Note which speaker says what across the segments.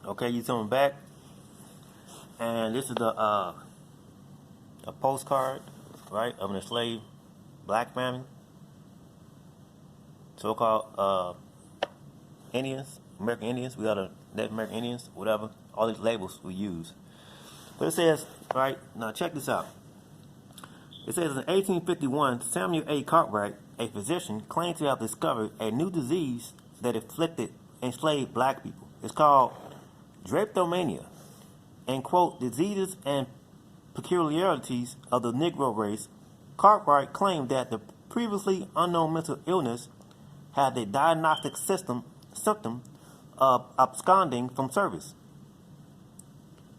Speaker 1: Okay, you coming back, and this is a postcard, right, of an enslaved black family, so-called Indians, American Indians. We are the Native American Indians, whatever. All these labels we use. But it says, right now, check this out. It says in 1851, Samuel A. Cartwright, a physician, claimed to have discovered a new disease that afflicted enslaved black people. It's called drapetomania, and quote, diseases and peculiarities of the Negro race. Cartwright claimed that the previously unknown mental illness had the diagnostic symptom of absconding from service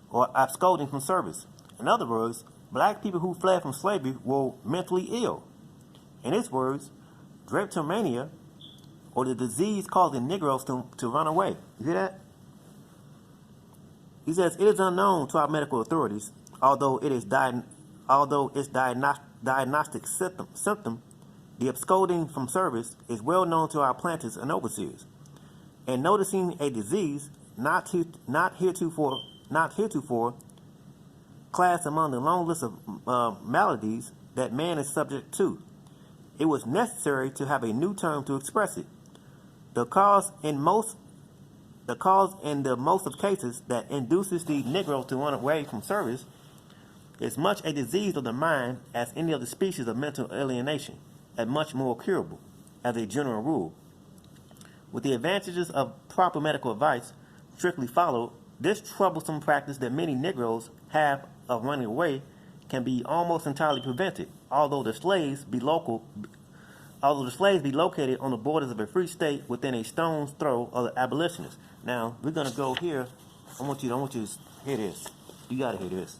Speaker 1: or absconding from service. In other words, black people who fled from slavery were mentally ill. In his words, drapetomania, or the disease causing Negroes to run away. You hear that? He says it is unknown to our medical authorities, although its diagnostic symptom, the absconding from service, is well known to our planters and overseers. And noticing a disease not heretofore classed among the long list of maladies that man is subject to, it was necessary to have a new term to express it. The cause in the most of cases that induces the Negro to run away from service is much a disease of the mind as any other species of mental alienation, and much more curable, as a general rule. With the advantages of proper medical advice strictly followed, this troublesome practice that many Negroes have of running away can be almost entirely prevented, although the slaves be located on the borders of a free state within a stone's throw of the abolitionists. Now, we're going to go here. I want you to hear this. You got to hear this.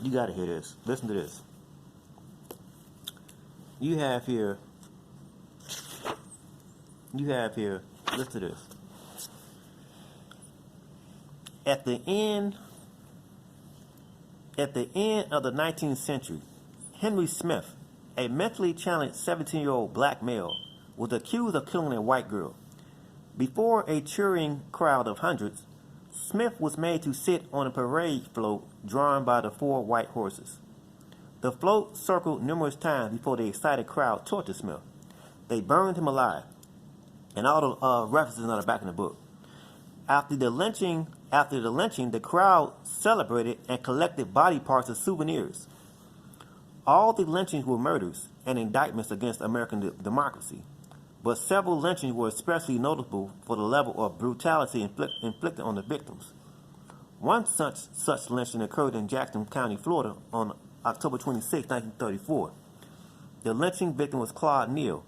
Speaker 1: You got to hear this. Listen to this. You have here, listen to this. At the end of the 19th century, Henry Smith, a mentally challenged 17-year-old black male, was accused of killing a white girl. Before a cheering crowd of hundreds, Smith was made to sit on a parade float drawn by the 4 white horses. The float circled numerous times before the excited crowd tortured Smith. They burned him alive, and all the references are back in the book. After the lynching, the crowd celebrated and collected body parts as souvenirs. All the lynchings were murders and indictments against American democracy, but several lynchings were especially notable for the level of brutality inflicted on the victims. One such lynching occurred in Jackson County, Florida, on October 26, 1934. The lynching victim was Claude Neal,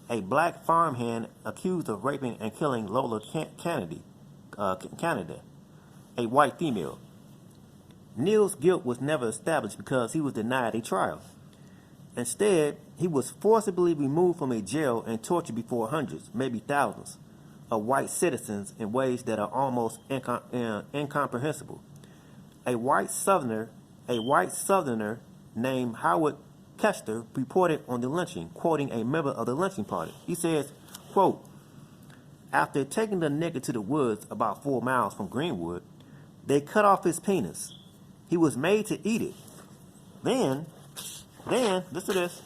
Speaker 1: a black farmhand accused of raping and killing Lola Canada, a white female. Neal's guilt was never established because he was denied a trial. Instead, he was forcibly removed from a jail and tortured before hundreds, maybe thousands, of white citizens in ways that are almost incomprehensible. A white Southerner named Howard Kester reported on the lynching, quoting a member of the lynching party. He says, quote, after taking the nigger to the woods about 4 miles from Greenwood, they cut off his penis. He was made to eat it. Then, listen to this.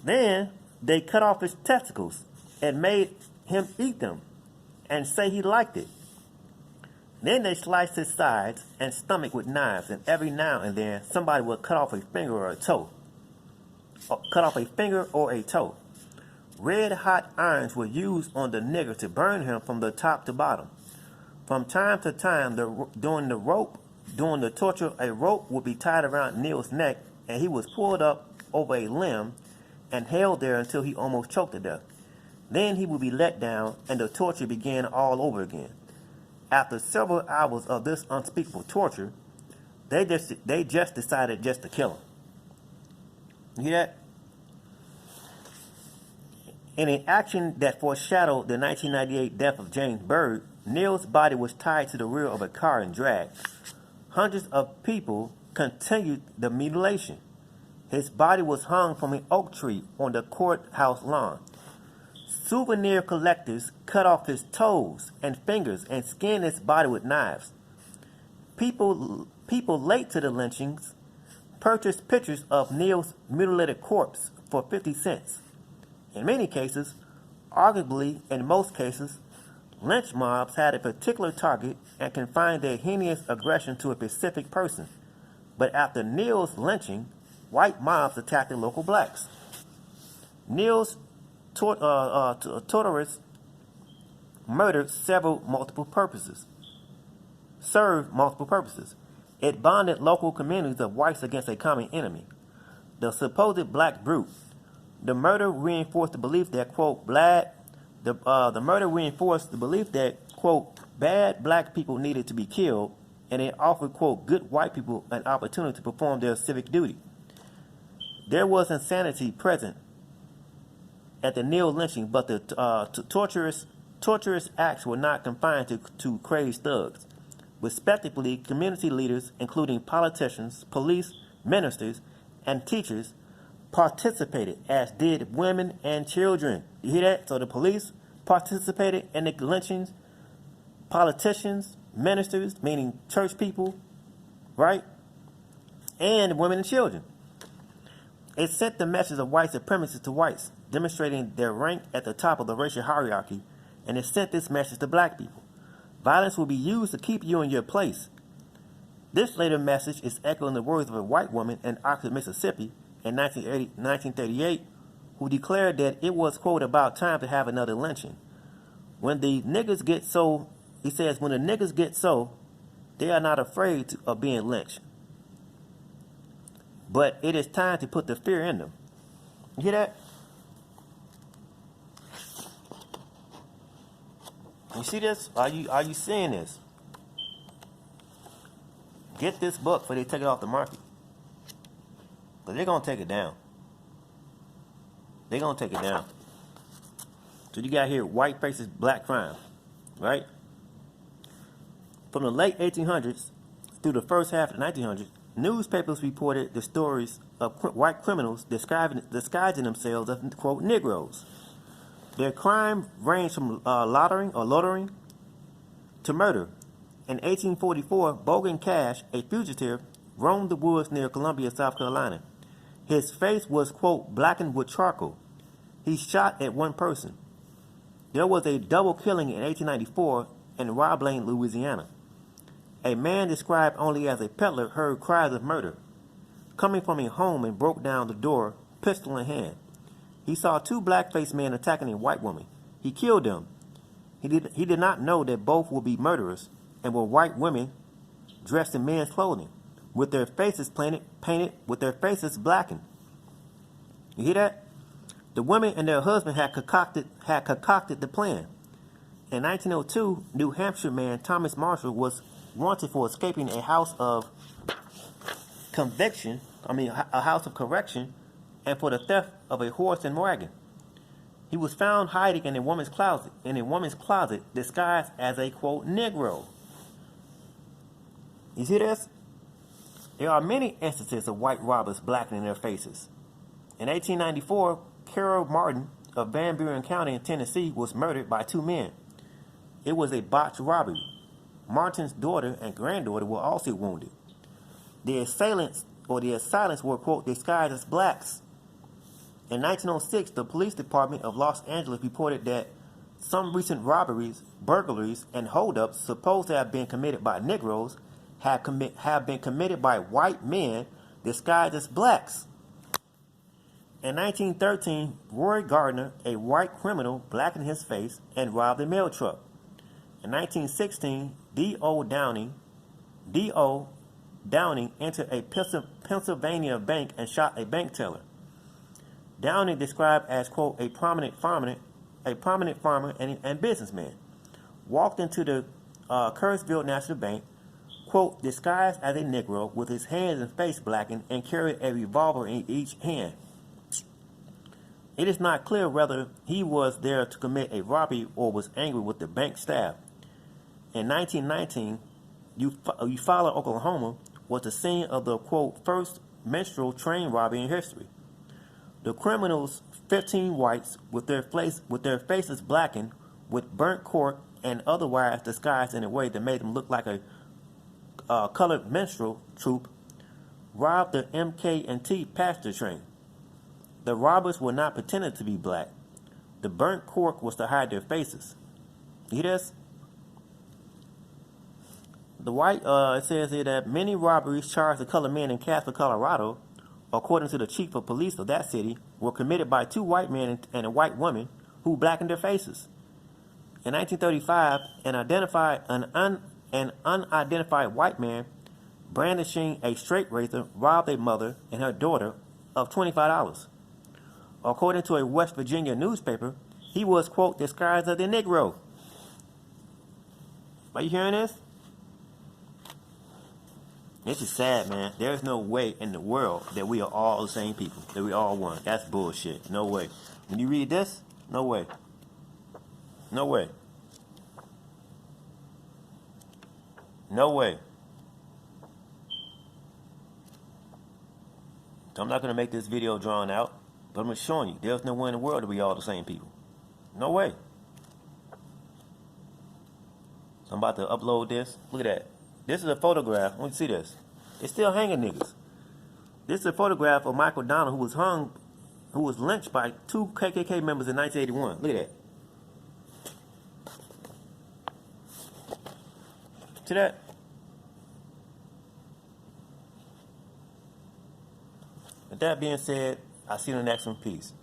Speaker 1: Then they cut off his testicles and made him eat them and say he liked it. Then they sliced his sides and stomach with knives, and every now and then somebody would cut off a finger or a toe. Red hot irons were used on the nigger to burn him from the top to bottom. From time to time, during the torture, a rope would be tied around Neal's neck, and he was pulled up over a limb and held there until he almost choked to death. Then he would be let down, and the torture began all over again. After several hours of this unspeakable torture, they just decided just to kill him. You hear that? In an action that foreshadowed the 1998 death of James Byrd, Neal's body was tied to the rear of a car and dragged. Hundreds of people continued the mutilation. His body was hung from an oak tree on the courthouse lawn. Souvenir collectors cut off his toes and fingers and skinned his body with knives. People late to the lynchings purchased pictures of Neil's mutilated corpse for 50 cents. In many cases, arguably in most cases, lynch mobs had a particular target and confined their heinous aggression to a specific person. But after Neil's lynching, white mobs attacked the local blacks. Neil's torturous murder served multiple purposes. It bonded local communities of whites against a common enemy, the supposed black brute. The murder reinforced the belief that, quote, quote, bad black people needed to be killed, and it offered, quote, good white people an opportunity to perform their civic duty. There was insanity present at the Neil lynching, but the torturous acts were not confined to crazed thugs. Respectively, community leaders, including politicians, police, ministers, and teachers, participated, as did women and children. You hear that? So the police participated in the lynchings, politicians, ministers, meaning church people, right? And women and children. It sent the message of white supremacy to whites, demonstrating their rank at the top of the racial hierarchy, and it sent this message to black people. Violence will be used to keep you in your place. This later message is echoing the words of a white woman in Oxford, Mississippi in 1938, who declared that it was, quote, about time to have another lynching. When the niggas get so, he says, when the niggas get so, they are not afraid of being lynched. But it is time to put the fear in them. You hear that? You see this? Are you seeing this? Get this book before they take it off the market. But they're going to take it down. They're going to take it down. So you got here, white faces, black crime. Right? From the late 1800s through the first half of the 1900s, newspapers reported the stories of white criminals disguising themselves as, quote, Negroes. Their crime ranged from loitering to murder. In 1844, Bogan Cash, a fugitive, roamed the woods near Columbia, South Carolina. His face was, quote, blackened with charcoal. He shot at one person. There was a double killing in 1894 in Roblane, Louisiana. A man described only as a peddler heard cries of murder, coming from a home, and broke down the door, pistol in hand. He saw two black-faced men attacking a white woman. He killed them. He did not know that both would be murderers and were white women dressed in men's clothing, with their faces painted with their faces blackened. You hear that? The women and their husband had concocted the plan. In 1902, New Hampshire man Thomas Marshall was wanted for escaping a house of a house of correction, and for the theft of a horse and wagon. He was found hiding in a woman's closet, disguised as a, quote, Negro. You see this? There are many instances of white robbers blackening their faces. In 1894, Carol Martin of Van Buren County in Tennessee was murdered by two men. It was a botched robbery. Martin's daughter and granddaughter were also wounded. The assailants were, quote, disguised as blacks. In 1906, the police department of Los Angeles reported that some recent robberies, burglaries, and holdups supposed to have been committed by Negroes have been committed by white men disguised as blacks. In 1913, Roy Gardner, a white criminal, blackened his face and robbed a mail truck. In 1916, D.O. Downing entered a Pennsylvania bank and shot a bank teller. Downing, described as, quote, a prominent farmer and businessman, walked into the Kerrsville National Bank, quote, disguised as a Negro with his hands and face blackened, and carried a revolver in each hand. It is not clear whether he was there to commit a robbery or was angry with the bank staff. In 1919, Eufaula, Oklahoma, was the scene of the, quote, first menstrual train robbery in history. The criminals, 15 whites, with their faces blackened with burnt cork and otherwise disguised in a way that made them look like a colored minstrel troupe, robbed the MK&T passenger train. The robbers were not pretending to be black. The burnt cork was to hide their faces. You hear this? The white, it says here that many robberies charged to colored men in Casper, Colorado, according to the chief of police of that city, were committed by 2 white men and a white woman who blackened their faces. In 1935, an unidentified white man brandishing a straight razor robbed a mother and her daughter of $25. According to a West Virginia newspaper, he was, quote, disguised as a Negro. Are you hearing this? This is sad, man. There's no way in the world that we are all the same people, that we all one. That's bullshit. No way. When you read this, no way. No way. No way. So I'm not going to make this video drawn out, but I'm just showing you there's no way in the world that we all the same people. No way. So I'm about to upload this. Look at that. This is a photograph. I want you to see this. It's still hanging niggas. This is a photograph of Michael Donald, who was lynched by 2 KKK members in 1981. Look at that. See that? With that being said, I'll see you in the next one. Peace.